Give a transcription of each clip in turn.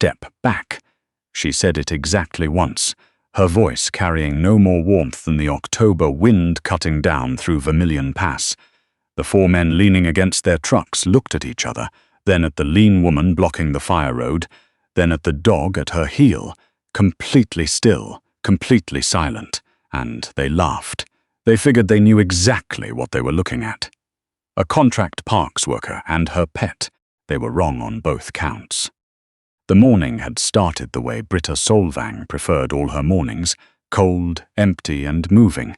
step back. She said it exactly once, her voice carrying no more warmth than the October wind cutting down through Vermilion Pass. The four men leaning against their trucks looked at each other, then at the lean woman blocking the fire road, then at the dog at her heel, completely still, completely silent, and they laughed. They figured they knew exactly what they were looking at. A contract parks worker and her pet. They were wrong on both counts. The morning had started the way Britta Solvang preferred all her mornings, cold, empty, and moving.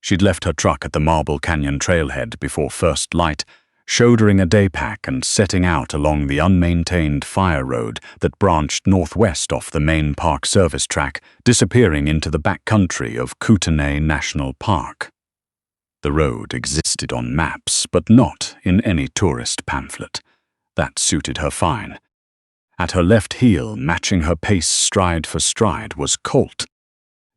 She'd left her truck at the Marble Canyon trailhead before first light, shouldering a day pack and setting out along the unmaintained fire road that branched northwest off the main park service track, disappearing into the backcountry of Kootenay National Park. The road existed on maps, but not in any tourist pamphlet. That suited her fine. At her left heel, matching her pace stride for stride, was Colt.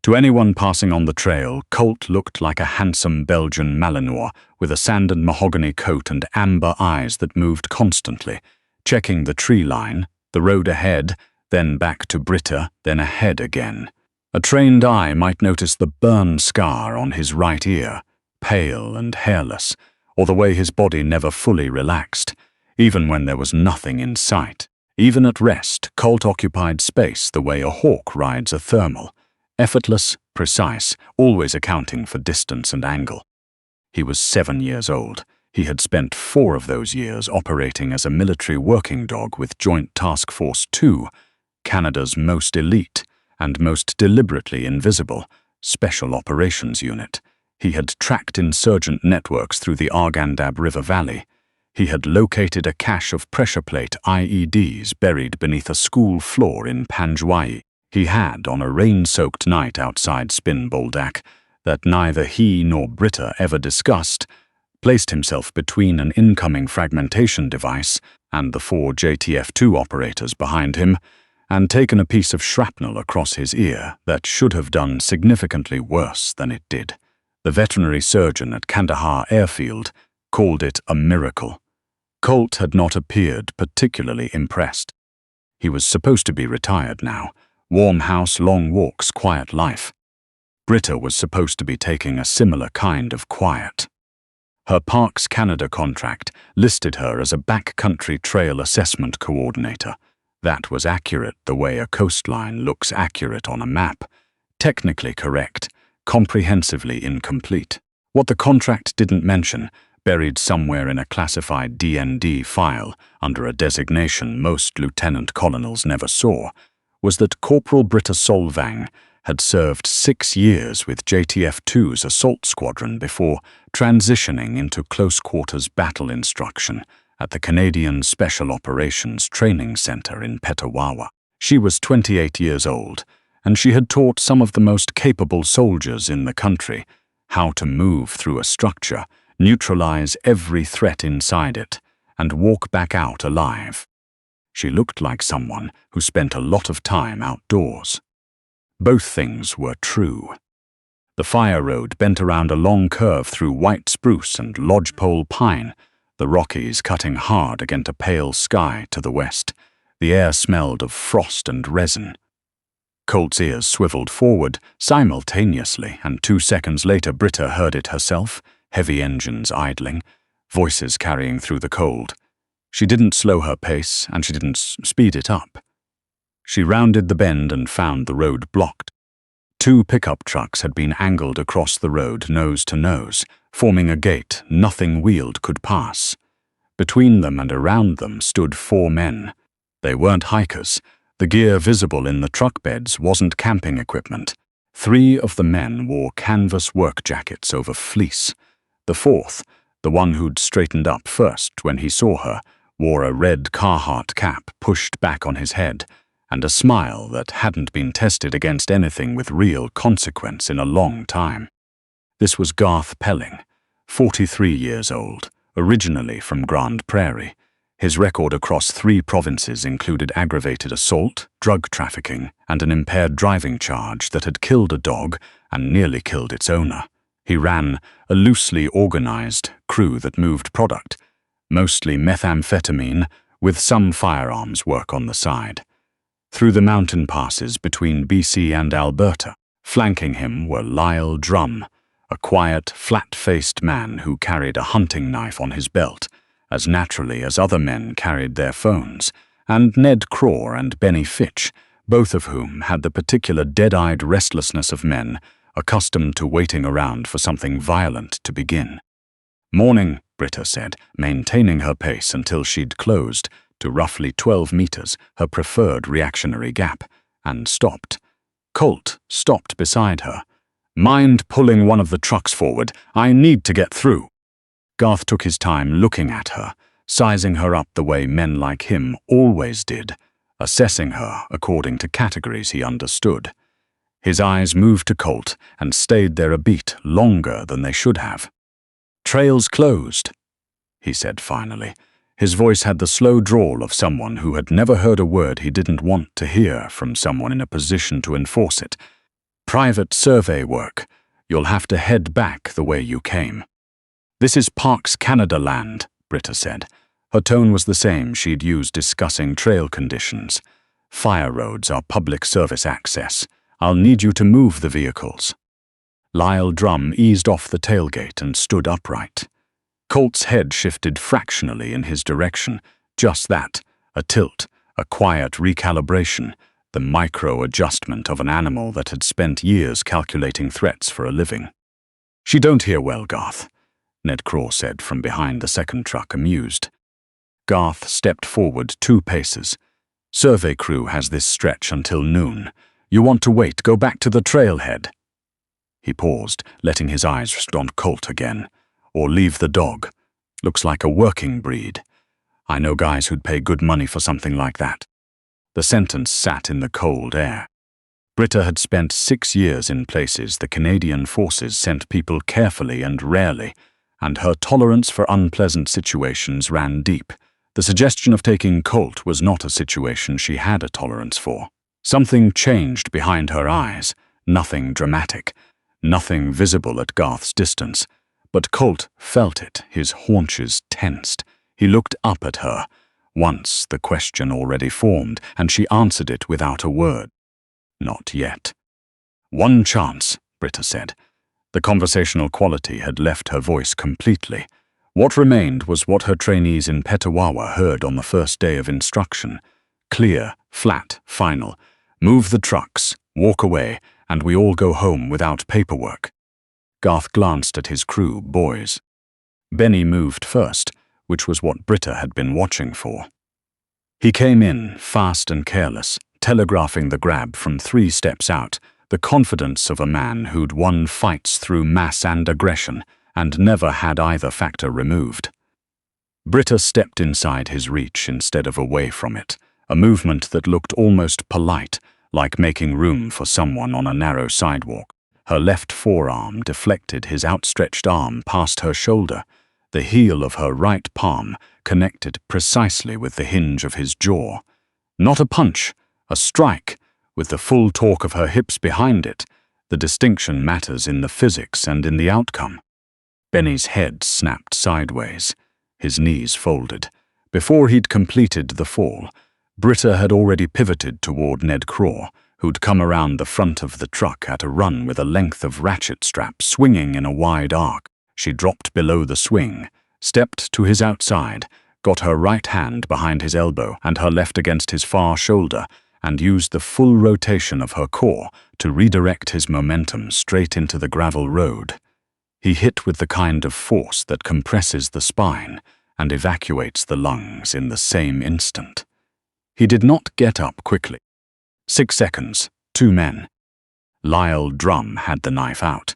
To anyone passing on the trail, Colt looked like a handsome Belgian Malinois with a sand and mahogany coat and amber eyes that moved constantly, checking the tree line, the road ahead, then back to Britta, then ahead again. A trained eye might notice the burn scar on his right ear, pale and hairless, or the way his body never fully relaxed, even when there was nothing in sight. Even at rest, Colt occupied space the way a hawk rides a thermal. Effortless, precise, always accounting for distance and angle. He was 7 years old. He had spent 4 of those years operating as a military working dog with Joint Task Force 2, Canada's most elite and most deliberately invisible Special Operations Unit. He had tracked insurgent networks through the Arghandab River Valley. He had located a cache of pressure plate IEDs buried beneath a school floor in Panjwai. He had, on a rain-soaked night outside Spin Boldak, that neither he nor Britta ever discussed, placed himself between an incoming fragmentation device and the 4 JTF2 operators behind him, and taken a piece of shrapnel across his ear that should have done significantly worse than it did. The veterinary surgeon at Kandahar Airfield called it a miracle. Colt had not appeared particularly impressed. He was supposed to be retired now. Warm house, long walks, quiet life. Britta was supposed to be taking a similar kind of quiet. Her Parks Canada contract listed her as a backcountry trail assessment coordinator. That was accurate the way a coastline looks accurate on a map. Technically correct, comprehensively incomplete. What the contract didn't mention, buried somewhere in a classified D&D file under a designation most lieutenant colonels never saw, was that Corporal Britta Solvang had served 6 years with JTF2's assault squadron before transitioning into close-quarters battle instruction at the Canadian Special Operations Training Center in Petawawa. She was 28 years old, and she had taught some of the most capable soldiers in the country how to move through a structure, neutralize every threat inside it, and walk back out alive. She looked like someone who spent a lot of time outdoors. Both things were true. The fire road bent around a long curve through white spruce and lodgepole pine, the Rockies cutting hard against a pale sky to the west. The air smelled of frost and resin. Colt's ears swiveled forward simultaneously, and 2 seconds later Britta heard it herself, heavy engines idling, voices carrying through the cold. She didn't slow her pace, and she didn't speed it up. She rounded the bend and found the road blocked. 2 pickup trucks had been angled across the road nose to nose, forming a gate nothing wheeled could pass. Between them and around them stood 4 men. They weren't hikers. The gear visible in the truck beds wasn't camping equipment. 3 of the men wore canvas work jackets over fleece. The 4th, the one who'd straightened up first when he saw her, wore a red Carhartt cap pushed back on his head, and a smile that hadn't been tested against anything with real consequence in a long time. This was Garth Pelling, 43 years old, originally from Grande Prairie. His record across 3 provinces included aggravated assault, drug trafficking, and an impaired driving charge that had killed a dog and nearly killed its owner. He ran a loosely organized crew that moved product, mostly methamphetamine, with some firearms work on the side. through the mountain passes between BC and Alberta. Flanking him were Lyle Drum, a quiet, flat-faced man who carried a hunting knife on his belt, as naturally as other men carried their phones, and Ned Craw and Benny Fitch, both of whom had the particular dead-eyed restlessness of men accustomed to waiting around for something violent to begin. "Morning," Britta said, maintaining her pace until she'd closed to roughly 12 meters, her preferred reactionary gap, and stopped. Colt stopped beside her. "Mind pulling one of the trucks forward? I need to get through." Garth took his time looking at her, sizing her up the way men like him always did, assessing her according to categories he understood. His eyes moved to Colt and stayed there a beat longer than they should have. "Trail's closed," he said finally. His voice had the slow drawl of someone who had never heard a word he didn't want to hear from someone in a position to enforce it. "Private survey work. You'll have to head back the way you came." "This is Parks Canada land," Britta said. Her tone was the same she'd used discussing trail conditions. "Fire roads are public service access. I'll need you to move the vehicles." Lyle Drum eased off the tailgate and stood upright. Colt's head shifted fractionally in his direction. Just that, a tilt, a quiet recalibration, the micro-adjustment of an animal that had spent years calculating threats for a living. "She don't hear well, Garth," Ned Craw said from behind the second truck, amused. Garth stepped forward 2 paces. "Survey crew has this stretch until noon. You want to wait, go back to the trailhead." He paused, letting his eyes rest on Colt again. "Or leave the dog. Looks like a working breed. I know guys who'd pay good money for something like that." The sentence sat in the cold air. Britta had spent 6 years in places the Canadian forces sent people carefully and rarely, and her tolerance for unpleasant situations ran deep. The suggestion of taking Colt was not a situation she had a tolerance for. Something changed behind her eyes, nothing dramatic, nothing visible at Garth's distance. But Colt felt it, his haunches tensed. He looked up at her. Once the question already formed, and she answered it without a word. "Not yet." "One chance," Britta said. The conversational quality had left her voice completely. What remained was what her trainees in Petawawa heard on the first day of instruction. Clear, flat, final. "Move the trucks, walk away, and we all go home without paperwork." Garth glanced at his crew, boys. Benny moved first, which was what Britta had been watching for. He came in, fast and careless, telegraphing the grab from 3 steps out, the confidence of a man who'd won fights through mass and aggression, and never had either factor removed. Britta stepped inside his reach instead of away from it, a movement that looked almost polite, like making room for someone on a narrow sidewalk. Her left forearm deflected his outstretched arm past her shoulder. The heel of her right palm connected precisely with the hinge of his jaw. Not a punch, a strike, with the full torque of her hips behind it. The distinction matters in the physics and in the outcome. Benny's head snapped sideways. His knees folded. Before he'd completed the fall, Britta had already pivoted toward Ned Craw, who'd come around the front of the truck at a run with a length of ratchet strap swinging in a wide arc. She dropped below the swing, stepped to his outside, got her right hand behind his elbow and her left against his far shoulder, and used the full rotation of her core to redirect his momentum straight into the gravel road. He hit with the kind of force that compresses the spine and evacuates the lungs in the same instant. He did not get up quickly. 6 seconds, 2 men. Lyle Drum had the knife out.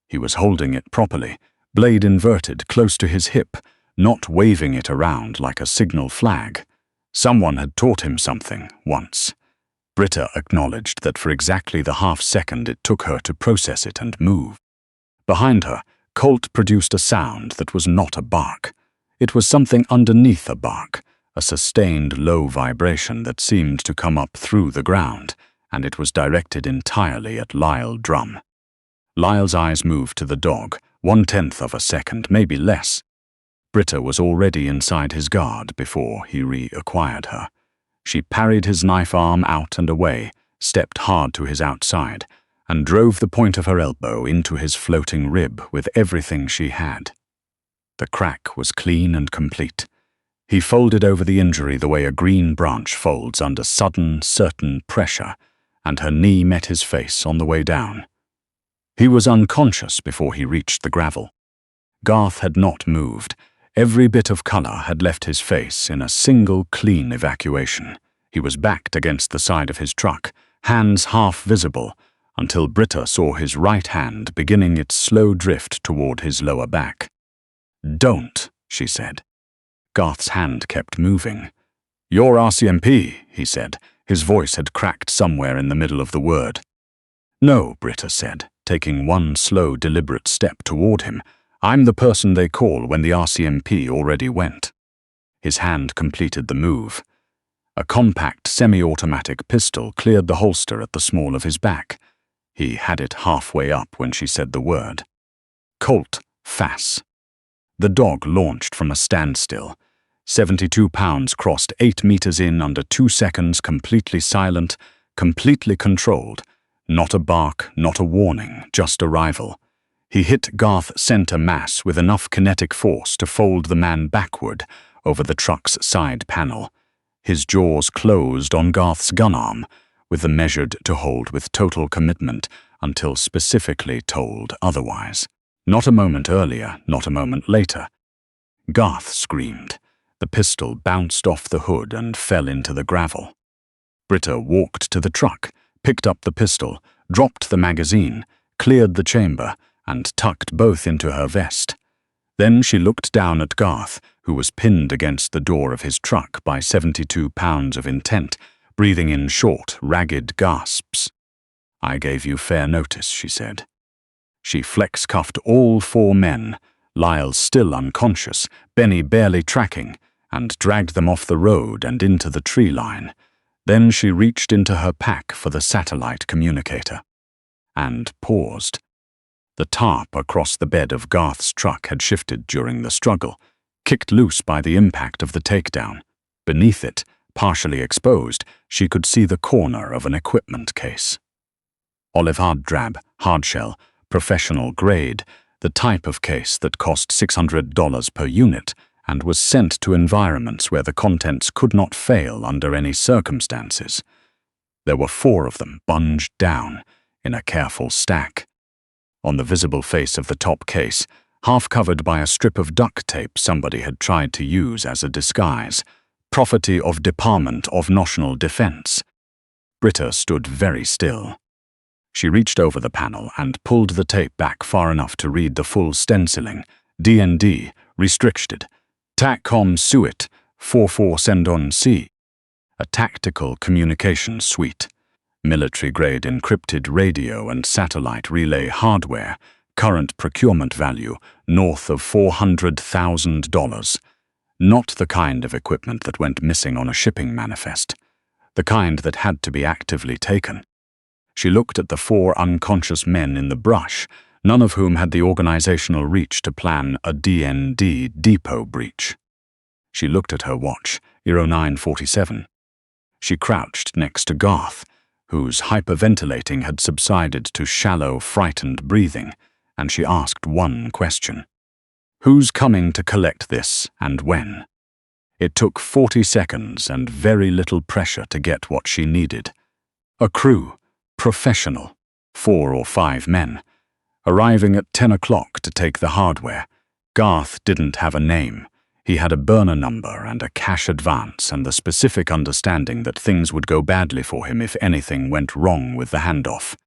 He was holding it properly, blade inverted close to his hip, not waving it around like a signal flag. Someone had taught him something once. Britta acknowledged that for exactly the half-second it took her to process it and move. Behind her, Colt produced a sound that was not a bark. It was something underneath a bark, a sustained low vibration that seemed to come up through the ground, and it was directed entirely at Lyle Drum. Lyle's eyes moved to the dog, 1/10 of a second, maybe less. Britta was already inside his guard before he reacquired her. She parried his knife arm out and away, stepped hard to his outside, and drove the point of her elbow into his floating rib with everything she had. The crack was clean and complete. He folded over the injury the way a green branch folds under sudden, certain pressure, and her knee met his face on the way down. He was unconscious before he reached the gravel. Garth had not moved. Every bit of color had left his face in a single clean evacuation. He was backed against the side of his truck, hands half visible, until Britta saw his right hand beginning its slow drift toward his lower back. "Don't," she said. Garth's hand kept moving. "You're RCMP," he said. His voice had cracked somewhere in the middle of the word. "No," Britta said, taking one slow, deliberate step toward him. "I'm the person they call when the RCMP already went." His hand completed the move. A compact semi-automatic pistol cleared the holster at the small of his back. He had it halfway up when she said the word. Colt, Fass. The dog launched from a standstill. 72 pounds crossed 8 meters in under 2 seconds, completely silent, completely controlled. Not a bark, not a warning, just arrival. He hit Garth center mass with enough kinetic force to fold the man backward over the truck's side panel. His jaws closed on Garth's gun arm, with the measured to hold with total commitment until specifically told otherwise. Not a moment earlier, not a moment later. Garth screamed. The pistol bounced off the hood and fell into the gravel. Britta walked to the truck, picked up the pistol, dropped the magazine, cleared the chamber, and tucked both into her vest. Then she looked down at Garth, who was pinned against the door of his truck by 72 pounds of intent, breathing in short, ragged gasps. "I gave you fair notice," she said. She flex-cuffed all 4 men, Lyle still unconscious, Benny barely tracking, and dragged them off the road and into the tree line. Then she reached into her pack for the satellite communicator. And paused. The tarp across the bed of Garth's truck had shifted during the struggle, kicked loose by the impact of the takedown. Beneath it, partially exposed, she could see the corner of an equipment case. Olive drab, hardshell, professional grade, the type of case that cost $600 per unit and was sent to environments where the contents could not fail under any circumstances. There were 4 of them bunged down in a careful stack. On the visible face of the top case, half covered by a strip of duct tape somebody had tried to use as a disguise, "Property of Department of National Defense." Britta stood very still. She reached over the panel and pulled the tape back far enough to read the full stenciling. D&D, restricted. TACCOM Suite, 44 Sendon C. A tactical communication suite. Military-grade encrypted radio and satellite relay hardware, current procurement value north of $400,000. Not the kind of equipment that went missing on a shipping manifest. The kind that had to be actively taken. She looked at the 4 unconscious men in the brush, none of whom had the organizational reach to plan a D&D depot breach. She looked at her watch, 09:47. She crouched next to Garth, whose hyperventilating had subsided to shallow, frightened breathing, and she asked one question. Who's coming to collect this, and when? It took 40 seconds and very little pressure to get what she needed. A crew, professional, 4 or 5 men, arriving at 10 o'clock to take the hardware. Garth didn't have a name. He had a burner number and a cash advance and the specific understanding that things would go badly for him if anything went wrong with the handoff.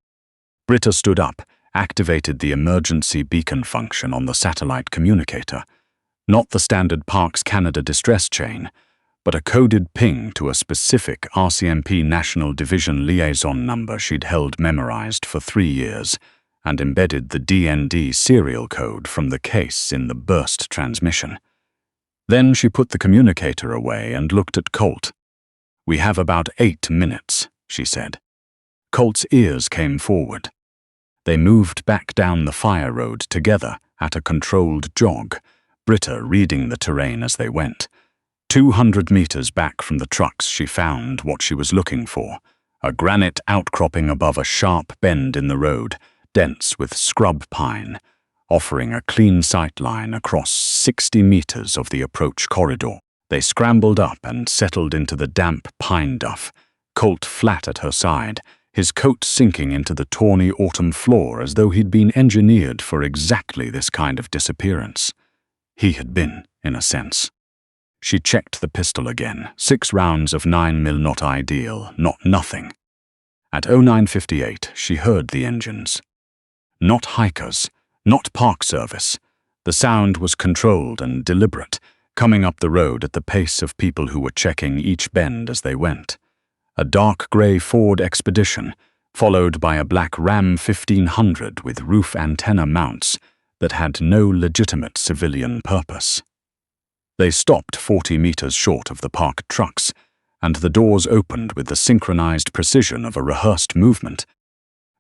Britta stood up, activated the emergency beacon function on the satellite communicator. Not the standard Parks Canada distress chain, but a coded ping to a specific RCMP National Division liaison number she'd held memorized for 3 years, and embedded the D&D serial code from the case in the burst transmission. Then she put the communicator away and looked at Colt. "We have about 8 minutes," she said. Colt's ears came forward. They moved back down the fire road together at a controlled jog, Britta reading the terrain as they went. 200 meters back from the trucks, she found what she was looking for, a granite outcropping above a sharp bend in the road, dense with scrub pine, offering a clean sight line across 60 meters of the approach corridor. They scrambled up and settled into the damp pine duff, Colt flat at her side, his coat sinking into the tawny autumn floor as though he'd been engineered for exactly this kind of disappearance. He had been, in a sense. She checked the pistol again. 6 rounds of 9mm, not ideal, not nothing. At 09:58, she heard the engines. Not hikers, not Park Service. The sound was controlled and deliberate, coming up the road at the pace of people who were checking each bend as they went. A dark grey Ford Expedition, followed by a black Ram 1500 with roof antenna mounts that had no legitimate civilian purpose. They stopped 40 meters short of the parked trucks, and the doors opened with the synchronized precision of a rehearsed movement.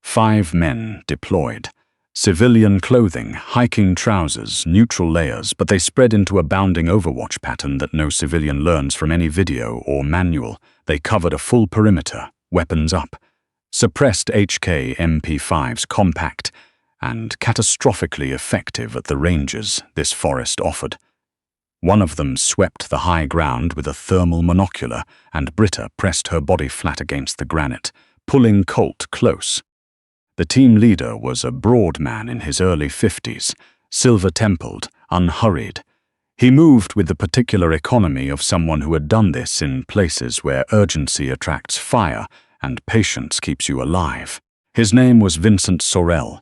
5 men deployed. Civilian clothing, hiking trousers, neutral layers, but they spread into a bounding Overwatch pattern that no civilian learns from any video or manual. They covered a full perimeter, weapons up. Suppressed HK MP5s, compact and catastrophically effective at the ranges this forest offered. One of them swept the high ground with a thermal monocular, and Britta pressed her body flat against the granite, pulling Colt close. The team leader was a broad man in his early 50s, silver-templed, unhurried. He moved with the particular economy of someone who had done this in places where urgency attracts fire and patience keeps you alive. His name was Vincent Sorel,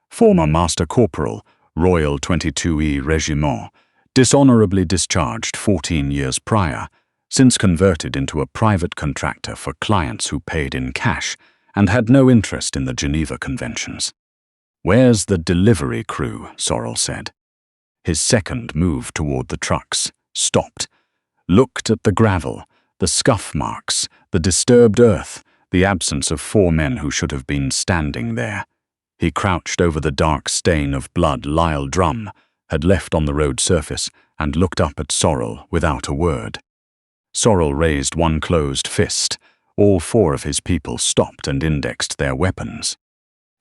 former Master Corporal, Royal 22E Regiment, dishonorably discharged 14 years prior, since converted into a private contractor for clients who paid in cash and had no interest in the Geneva Conventions. "Where's the delivery crew?" Sorel said. His second moved toward the trucks, stopped, looked at the gravel, the scuff marks, the disturbed earth, the absence of 4 men who should have been standing there. He crouched over the dark stain of blood Lyle Drum had left on the road surface and looked up at Sorel without a word. Sorel raised one closed fist. All 4 of his people stopped and indexed their weapons.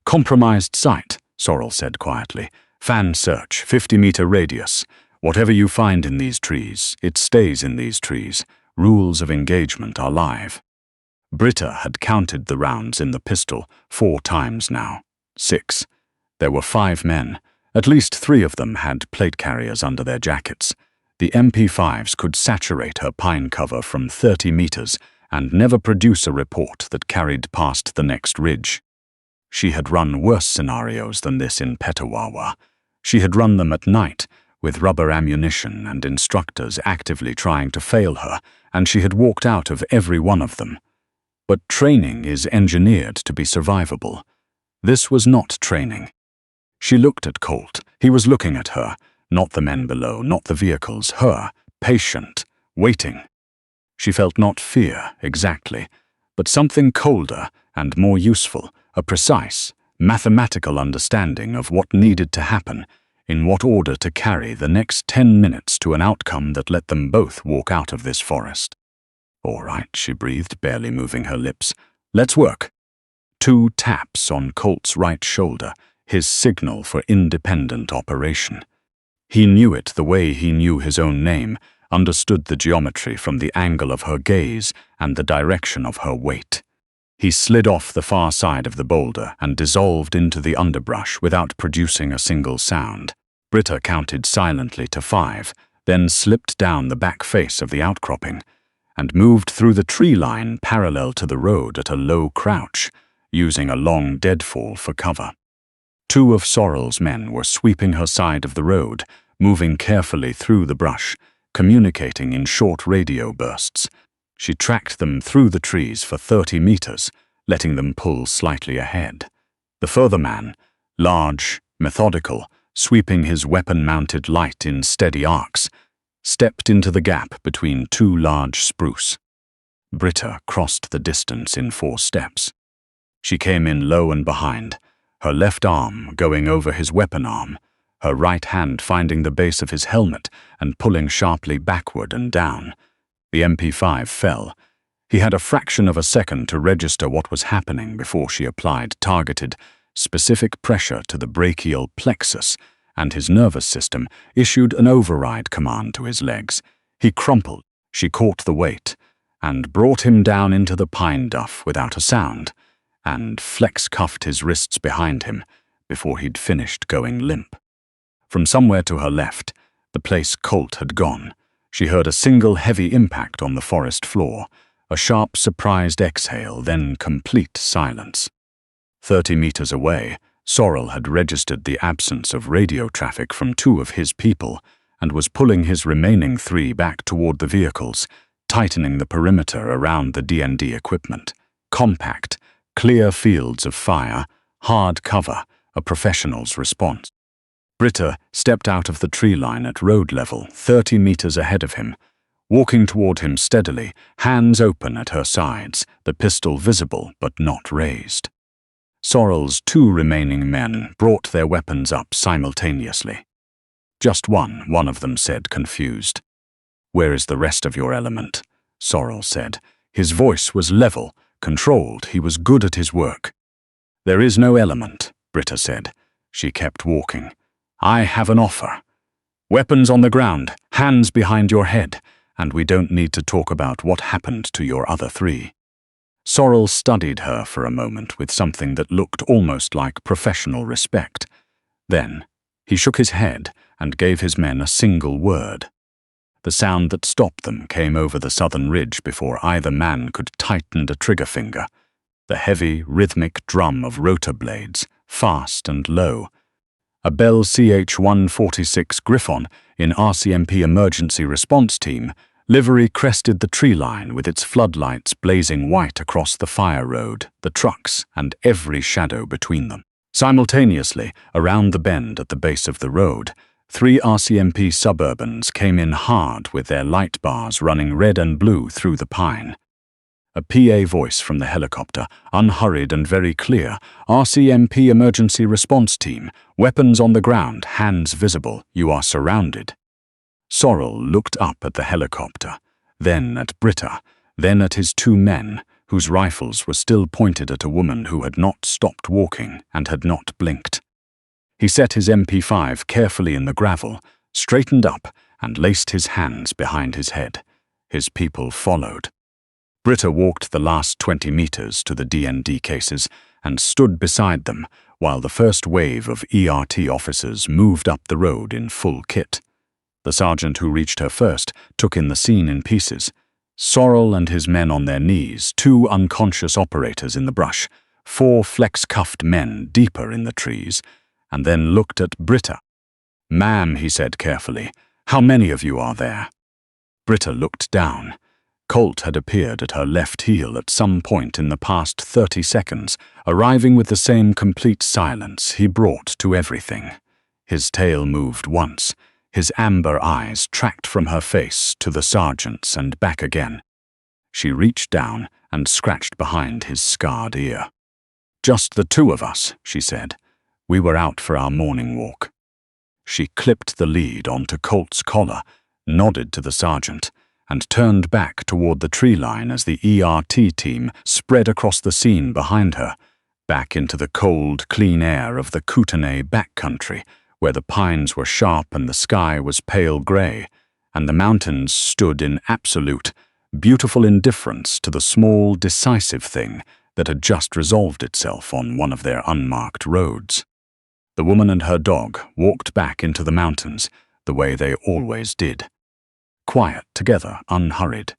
"Compromised sight," Sorel said quietly. "Fan search, 50-meter radius. Whatever you find in these trees, it stays in these trees. Rules of engagement are live." Britta had counted the rounds in the pistol 4 times now. 6. There were 5 men. At least 3 of them had plate carriers under their jackets. The MP5s could saturate her pine cover from 30 meters and never produce a report that carried past the next ridge. She had run worse scenarios than this in Petawawa. She had run them at night, with rubber ammunition and instructors actively trying to fail her, and she had walked out of every one of them. But training is engineered to be survivable. This was not training. She looked at Colt. He was looking at her, not the men below, not the vehicles, her, patient, waiting. She felt not fear, exactly, but something colder and more useful, a precise, mathematical understanding of what needed to happen, in what order to carry the next 10 minutes to an outcome that let them both walk out of this forest. "All right," she breathed, barely moving her lips. "Let's work." 2 taps on Colt's right shoulder, his signal for independent operation. He knew it the way he knew his own name, understood the geometry from the angle of her gaze and the direction of her weight. He slid off the far side of the boulder and dissolved into the underbrush without producing a single sound. Britta counted silently to 5, then slipped down the back face of the outcropping and moved through the tree line parallel to the road at a low crouch, using a long deadfall for cover. 2 of Sorel's men were sweeping her side of the road, moving carefully through the brush, communicating in short radio bursts. She tracked them through the trees for 30 meters, letting them pull slightly ahead. The further man, large, methodical, sweeping his weapon-mounted light in steady arcs, stepped into the gap between 2 large spruce. Britta crossed the distance in 4 steps. She came in low and behind, her left arm going over his weapon arm, her right hand finding the base of his helmet and pulling sharply backward and down, The MP5 fell. He had a fraction of a second to register what was happening before she applied targeted, specific pressure to the brachial plexus, and his nervous system issued an override command to his legs. He crumpled. She caught the weight and brought him down into the pine duff without a sound, and flex-cuffed his wrists behind him before he'd finished going limp. From somewhere to her left, the place Colt had gone, she heard a single heavy impact on the forest floor, a sharp, surprised exhale, then complete silence. 30 meters away, Sorrel had registered the absence of radio traffic from 2 of his people and was pulling his remaining 3 back toward the vehicles, tightening the perimeter around the D&D equipment. Compact, clear fields of fire, hard cover, a professional's response. Britta stepped out of the tree line at road level, 30 meters ahead of him, walking toward him steadily, hands open at her sides, the pistol visible but not raised. Sorrel's 2 remaining men brought their weapons up simultaneously. Just one of them said, confused. "Where is the rest of your element?" Sorrel said. His voice was level, controlled. He was good at his work. "There is no element," Britta said. She kept walking. "I have an offer. Weapons on the ground, hands behind your head, and we don't need to talk about what happened to your other 3. Sorrel studied her for a moment with something that looked almost like professional respect. Then he shook his head and gave his men a single word. The sound that stopped them came over the southern ridge before either man could tighten a trigger finger. The heavy, rhythmic drum of rotor blades, fast and low. A Bell CH-146 Griffon in RCMP Emergency Response Team, livery crested the tree line with its floodlights blazing white across the fire road, the trucks, and every shadow between them. Simultaneously, around the bend at the base of the road, 3 RCMP Suburbans came in hard with their light bars running red and blue through the pine. A PA voice from the helicopter, unhurried and very clear. "RCMP Emergency Response Team, weapons on the ground, hands visible, you are surrounded." Sorrel looked up at the helicopter, then at Britta, then at his 2 men, whose rifles were still pointed at a woman who had not stopped walking and had not blinked. He set his MP5 carefully in the gravel, straightened up, and laced his hands behind his head. His people followed. Britta walked the last 20 meters to the D&D cases and stood beside them while the first wave of ERT officers moved up the road in full kit. The sergeant who reached her first took in the scene in pieces. Sorrel and his men on their knees, 2 unconscious operators in the brush, 4 flex-cuffed men deeper in the trees, and then looked at Britta. "Ma'am," he said carefully, "how many of you are there?" Britta looked down. Colt had appeared at her left heel at some point in the past 30 seconds, arriving with the same complete silence he brought to everything. His tail moved once. His amber eyes tracked from her face to the sergeant's and back again. She reached down and scratched behind his scarred ear. "Just the 2 of us," she said. "We were out for our morning walk." She clipped the lead onto Colt's collar, nodded to the sergeant, and turned back toward the tree line as the ERT team spread across the scene behind her, back into the cold, clean air of the Kootenay backcountry, where the pines were sharp and the sky was pale gray, and the mountains stood in absolute, beautiful indifference to the small, decisive thing that had just resolved itself on one of their unmarked roads. The woman and her dog walked back into the mountains the way they always did. Quiet together, unhurried.